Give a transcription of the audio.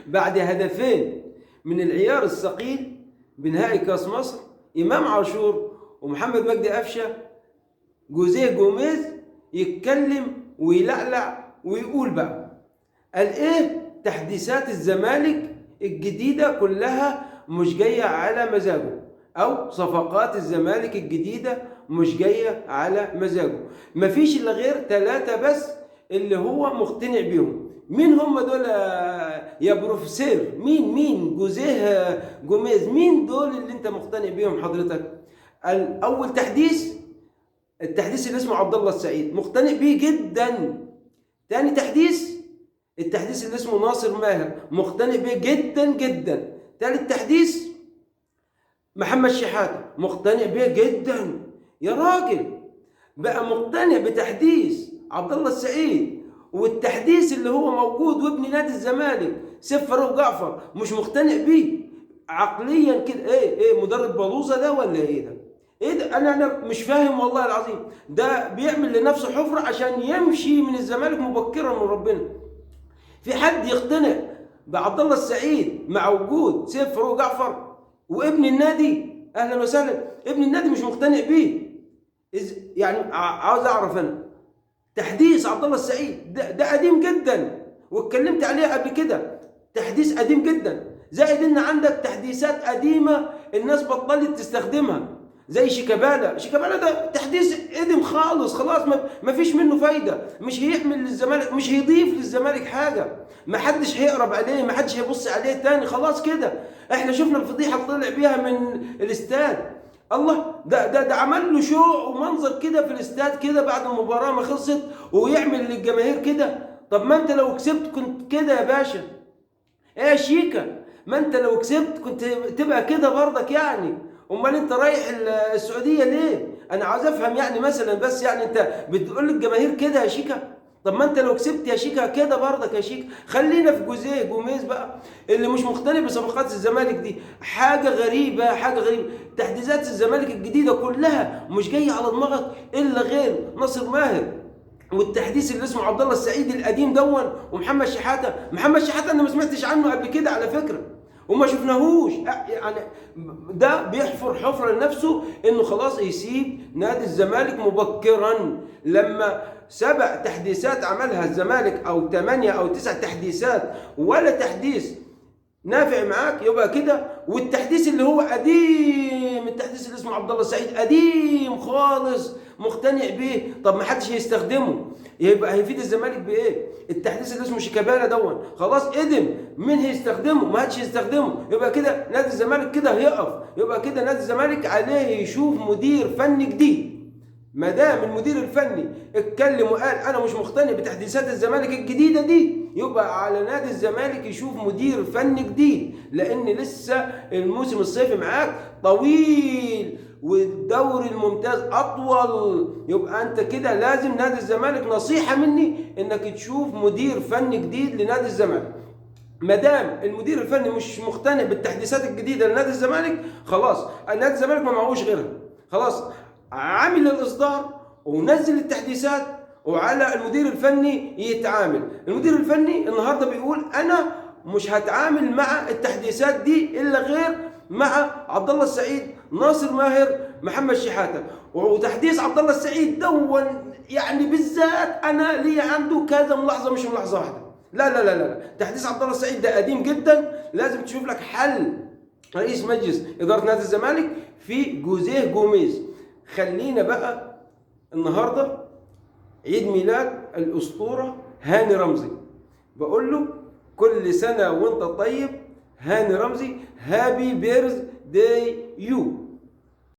بعد هدفين من العيار الثقيل بنهائي كاس مصر، امام عاشور ومحمد مجدي قفشه، جوزيه جوميز يتكلم ويلعلع ويقول بقى، قال ايه؟ تحديثات الزمالك الجديده كلها مش جايه على مزاجه، او صفقات الزمالك الجديده مش جايه على مزاجه. مفيش الا غير ثلاثه بس اللي هو مقتنع بيهم. مين هم دول يا بروفيسور؟ مين جوزيه جوميز؟ مين دول اللي انت مقتنع بيهم حضرتك؟ الاول تحديث، التحديث اللي اسمه عبد الله السعيد، مقتنع بيه جدا. تاني تحديث، التحديث اللي اسمه ناصر ماهر، مقتنع بيه جدا جدا. تالت تحديث محمد شحاته، مقتنع بيه جدا. يا راجل، بقى مقتنع بتحديث عبد الله السعيد، والتحديث اللي هو موجود وابن نادي الزمالك سيف فاروق جعفر مش مقتنع بيه؟ عقليا كده ايه مدرب بلوزه ده ولا ايه ده؟ ايه ده؟ انا مش فاهم والله العظيم. ده بيعمل لنفسه حفره عشان يمشي من الزمالك مبكرا من ربنا. في حد يقتنع بعبد الله السعيد مع وجود سيف فاروق جعفر وابن النادي؟ اهلا وسهلا. ابن النادي مش مقتنع بيه. يعني عاوز اعرف انا، تحديث عبد الله السعيد ده قديم جدا، واتكلمت عليه قبل كده. تحديث قديم جدا، زائد ان عندك تحديثات قديمه الناس بطلت تستخدمها، زي شيكابالا. شيكابالا ده تحديث قديم خالص، خلاص ما فيش منه فايده، مش هيعمل للزمالك، مش هيضيف للزمالك حاجه، ما حدش هيقرب عليه، ما حدش هيبص عليه تاني، خلاص كده. احنا شفنا الفضيحه اللي طلع بيها من الاستاد. الله، ده عمل له شو ومنظر كده في الاستاد كده بعد المباراه ما خلصت، ويعمل للجماهير كده. طب ما انت لو كسبت كنت كده يا باشا. ايه يا شيكا، ما انت لو كسبت كنت تبقى كده برضك يعني. امال انت رايح السعوديه ليه؟ انا عاوز افهم يعني مثلا، بس يعني انت بتقول للجماهير كده يا شيكا؟ طب ما انت لو كسبت يا شيكا كده برضك يا شيكا. خلينا في جوزيه جوميز بقى اللي مش مقتنع بصفقات الزمالك دي. حاجه غريبه، حاجه غريبه. تحديثات الزمالك الجديده كلها مش جايه على دماغك الا غير ناصر ماهر، والتحديث اللي اسمه عبد الله السعيد القديم دون، ومحمد شحاته. محمد شحاته انا ما سمعتش عنه قبل كده على فكره، وما شفناهوش يعني. ده بيحفر حفره لنفسه انه خلاص يسيب نادي الزمالك مبكرا. لما 7 تحديثات عملها الزمالك او 8 او 9 تحديثات ولا تحديث نافع معاك، يبقى كده. والتحديث اللي هو قديم، التحديث اللي اسمه عبد الله السعيد قديم خالص مقتنع بيه، طب ما حدش هيستخدمه، يبقى هيفيد الزمالك بايه؟ التحديث اللي اسمه شيكابالا دون خلاص قدم، مين هيستخدمه؟ ما حدش هيستخدمه، يبقى كده نادي الزمالك كده هيقف. يبقى كده نادي الزمالك عليه يشوف مدير فني جديد. ما دام المدير الفني اتكلم وقال انا مش مقتنع بتحديثات الزمالك الجديده دي، يبقى على نادي الزمالك يشوف مدير فني جديد، لان لسه الموسم الصيفي معاك طويل والدوري الممتاز اطول. يبقى انت كده لازم نادي الزمالك، نصيحه مني انك تشوف مدير فني جديد لنادي الزمالك. ما دام المدير الفني مش مقتنع بالتحديثات الجديده لنادي الزمالك، خلاص نادي الزمالك ما معهوش غيرها. خلاص عامل الاصدار ونزل التحديثات، وعلى المدير الفني يتعامل. المدير الفني النهارده بيقول انا مش هتعامل مع التحديثات دي الا غير مع عبد الله السعيد، ناصر ماهر، محمد شحاته. وتحديث عبد الله السعيد دون يعني بالذات انا لي عنده كذا ملاحظه، مش ملاحظه واحده. لا، تحديث عبد الله السعيد ده قديم جدا، لازم تشوف لك حل. رئيس مجلس اداره نادي الزمالك في جوزيه جوميز. خلينا بقى النهارده عيد ميلاد الاسطوره هاني رمزي، بقول له كل سنه وانت طيب هاني رمزي، هابي بيرث داي يو.